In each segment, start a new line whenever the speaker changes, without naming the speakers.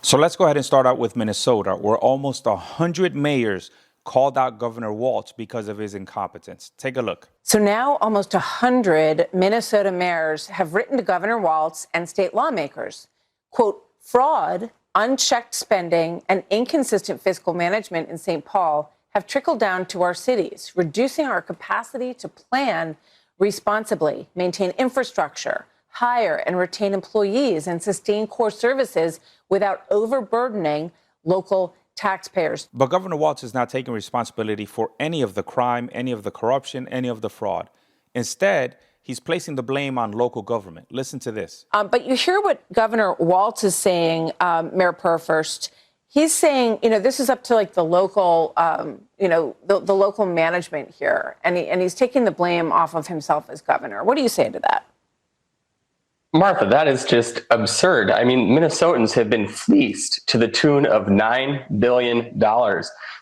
So let's go ahead and start out with Minnesota, where almost 100 mayors called out Governor Walz because of his incompetence. Take a look.
So now almost 100 Minnesota mayors have written to Governor Walz and state lawmakers. Quote, fraud, unchecked spending, and inconsistent fiscal management in St. Paul have trickled down to our cities, reducing our capacity to plan responsibly, maintain infrastructure, hire and retain employees, and sustain core services without overburdening local taxpayers.
But Governor Walz is not taking responsibility for any of the crime, any of the corruption, any of the fraud. Instead, he's placing the blame on local government. Listen to this.
But you hear what Governor Walz is saying, Mayor Purfirst. He's saying, this is up to like the local, the local management here. And he's taking the blame off of himself as governor. What do you say to that?
Martha, that is just absurd. I mean, Minnesotans have been fleeced to the tune of $9 billion.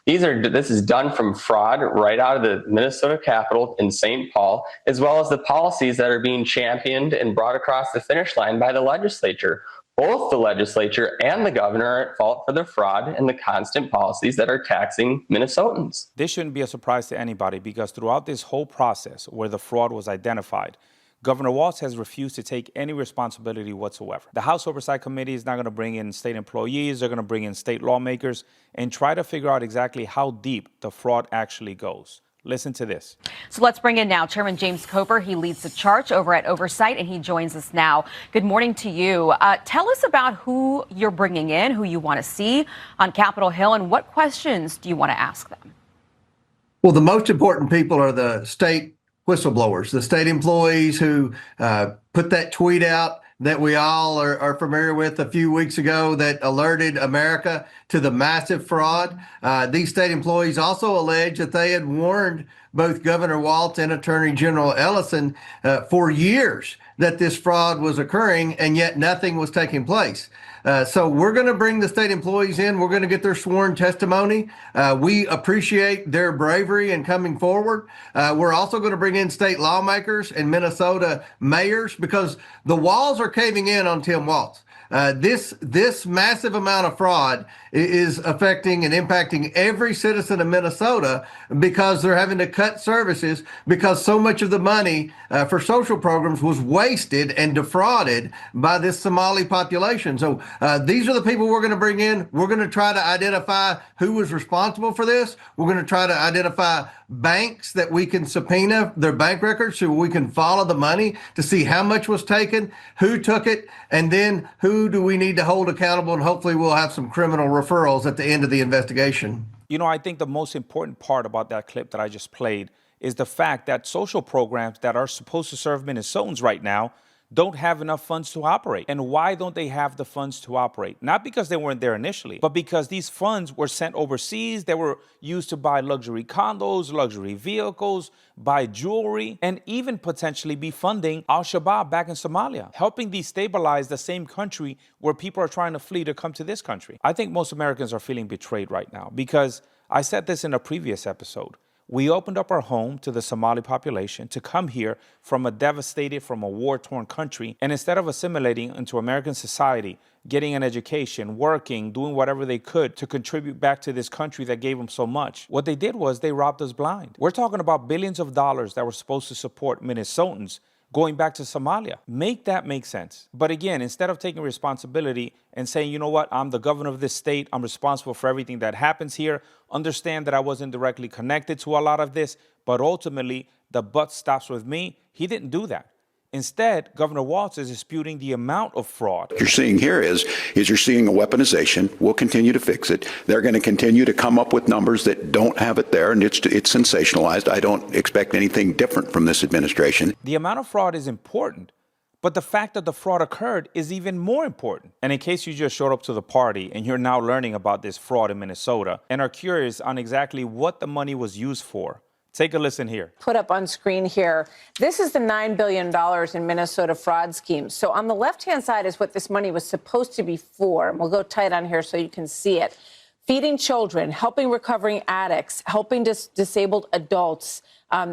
This is done from fraud right out of the Minnesota Capitol in St. Paul, as well as the policies that are being championed and brought across the finish line by the legislature. Both the legislature and the governor are at fault for the fraud and the constant policies that are taxing Minnesotans.
This shouldn't be a surprise to anybody because throughout this whole process where the fraud was identified, Governor Walz has refused to take any responsibility whatsoever. The House Oversight Committee is not going to bring in state employees. They're going to bring in state lawmakers and try to figure out exactly how deep the fraud actually goes. Listen to this.
So let's bring in now Chairman James Coper. He leads the charge over at Oversight, and he joins us now. Good morning to you. Tell us about who you're bringing in, who you want to see on Capitol Hill, and what questions do you want to ask them?
Well, the most important people are the state whistleblowers, the state employees who put that tweet out that we all are familiar with a few weeks ago that alerted America to the massive fraud. These state employees also allege that they had warned both Governor Walz and Attorney General Ellison for years that this fraud was occurring, and yet nothing was taking place. So we're going to bring the state employees in. We're going to get their sworn testimony. We appreciate their bravery in coming forward. We're also going to bring in state lawmakers and Minnesota mayors because the walls are caving in on Tim Walz. This massive amount of fraud is affecting and impacting every citizen of Minnesota because they're having to cut services because so much of the money for social programs was wasted and defrauded by this Somali population. So these are the people we're going to bring in. We're going to try to identify who was responsible for this. We're going to try to identify banks that we can subpoena their bank records so we can follow the money to see how much was taken, who took it, and then who do we need to hold accountable, and hopefully we'll have some criminal referrals at the end of the investigation.
I think the most important part about that clip that I just played is the fact that social programs that are supposed to serve Minnesotans right now don't have enough funds to operate. And why don't they have the funds to operate? Not because they weren't there initially, but because these funds were sent overseas. They were used to buy luxury condos, luxury vehicles, buy jewelry, and even potentially be funding al-Shabaab back in Somalia, helping destabilize the same country where people are trying to flee to come to this country. I think most Americans are feeling betrayed right now because I said this in a previous episode. We opened up our home to the Somali population to come here from a war-torn country. And instead of assimilating into American society, getting an education, working, doing whatever they could to contribute back to this country that gave them so much, what they did was they robbed us blind. We're talking about billions of dollars that were supposed to support Minnesotans going back to Somalia. Make that make sense. But again, instead of taking responsibility and saying, you know what, I'm the governor of this state, I'm responsible for everything that happens here, understand that I wasn't directly connected to a lot of this, but ultimately the buck stops with me. He didn't do that. Instead, Governor Walz is disputing the amount of fraud.
What you're seeing here is you're seeing a weaponization. We'll continue to fix it. They're going to continue to come up with numbers that don't have it there, and it's sensationalized. I don't expect anything different from this administration.
The amount of fraud is important, but the fact that the fraud occurred is even more important. And in case you just showed up to the party and you're now learning about this fraud in Minnesota and are curious on exactly what the money was used for, take a listen here.
Put up on screen here. This is the $9 billion in Minnesota fraud schemes. So on the left-hand side is what this money was supposed to be for. And we'll go tight on here so you can see it. Feeding children, helping recovering addicts, helping disabled adults.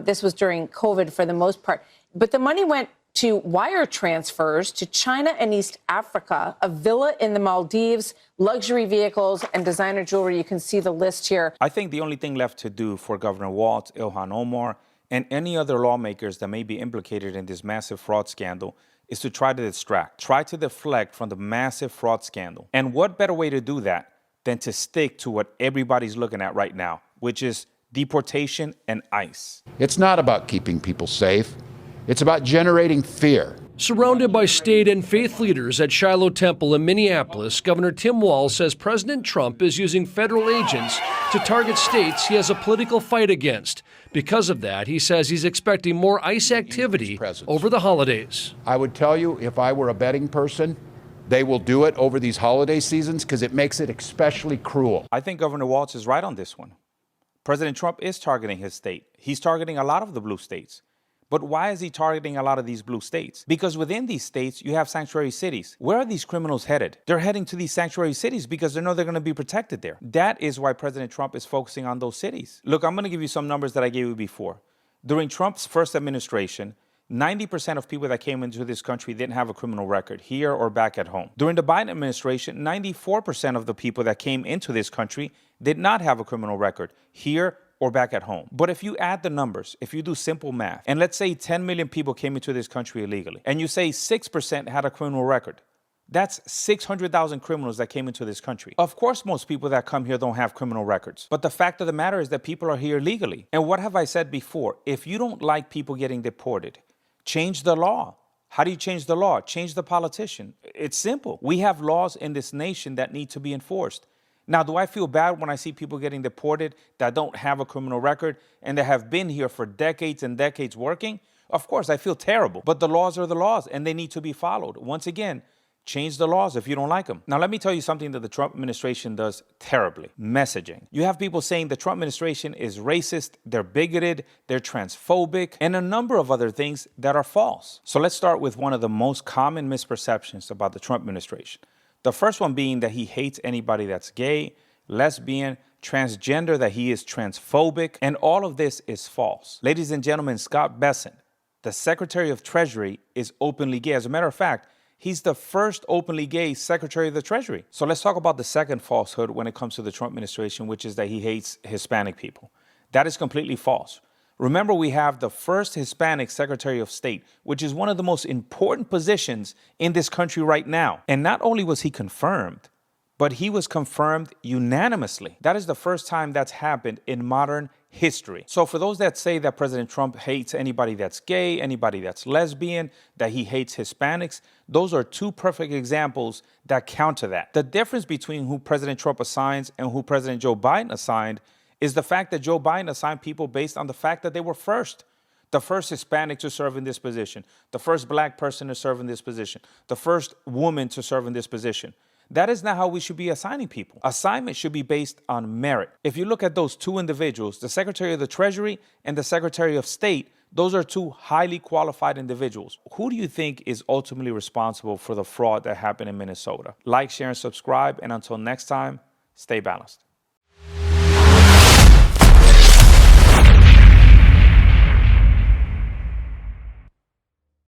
This was during COVID for the most part. But the money went to wire transfers to China and East Africa, a villa in the Maldives, luxury vehicles, and designer jewelry. You can see the list here.
I think the only thing left to do for Governor Walz, Ilhan Omar, and any other lawmakers that may be implicated in this massive fraud scandal is to try to distract, try to deflect from the massive fraud scandal. And what better way to do that than to stick to what everybody's looking at right now, which is deportation and ICE.
It's not about keeping people safe. It's about generating fear.
Surrounded by state and faith leaders at Shiloh Temple in Minneapolis, Governor Tim Walz says President Trump is using federal agents to target states he has a political fight against. Because of that, he says he's expecting more ICE activity over the holidays.
I would tell you, if I were a betting person, they will do it over these holiday seasons because it makes it especially cruel.
I think Governor Walz is right on this one. President Trump is targeting his state. He's targeting a lot of the blue states. But why is he targeting a lot of these blue states? Because within these states, you have sanctuary cities. Where are these criminals headed? They're heading to these sanctuary cities because they know they're going to be protected there. That is why President Trump is focusing on those cities. Look, I'm going to give you some numbers that I gave you before. During Trump's first administration, 90% of people that came into this country didn't have a criminal record, here or back at home. During the Biden administration, 94% of the people that came into this country did not have a criminal record, here or back at home. But if you add the numbers, if you do simple math, and let's say 10 million people came into this country illegally, and you say 6% had a criminal record, that's 600,000 criminals that came into this country. Of course, most people that come here don't have criminal records. But the fact of the matter is that people are here legally. And what have I said before? If you don't like people getting deported, change the law. How do you change the law? Change the politician. It's simple. We have laws in this nation that need to be enforced. Now, do I feel bad when I see people getting deported that don't have a criminal record and that have been here for decades and decades working? Of course, I feel terrible. But the laws are the laws and they need to be followed. Once again, change the laws if you don't like them. Now, let me tell you something that the Trump administration does terribly. Messaging. You have people saying the Trump administration is racist, they're bigoted, they're transphobic, and a number of other things that are false. So let's start with one of the most common misperceptions about the Trump administration. The first one being that he hates anybody that's gay, lesbian, transgender, that he is transphobic, and all of this is false. Ladies and gentlemen, Scott Bessent, the Secretary of Treasury, is openly gay. As a matter of fact, he's the first openly gay Secretary of the Treasury. So let's talk about the second falsehood when it comes to the Trump administration, which is that he hates Hispanic people. That is completely false. Remember, we have the first Hispanic Secretary of State, which is one of the most important positions in this country right now. And not only was he confirmed, but he was confirmed unanimously. That is the first time that's happened in modern history. So for those that say that President Trump hates anybody that's gay, anybody that's lesbian, that he hates Hispanics, those are two perfect examples that counter that. The difference between who President Trump assigns and who President Joe Biden assigned is the fact that Joe Biden assigned people based on the fact that they were the first Hispanic to serve in this position, the first black person to serve in this position, the first woman to serve in this position. That is not how we should be assigning people. Assignment should be based on merit. If you look at those two individuals, the Secretary of the Treasury and the Secretary of State, those are two highly qualified individuals. Who do you think is ultimately responsible for the fraud that happened in Minnesota? Like, share, and subscribe. And until next time, stay balanced.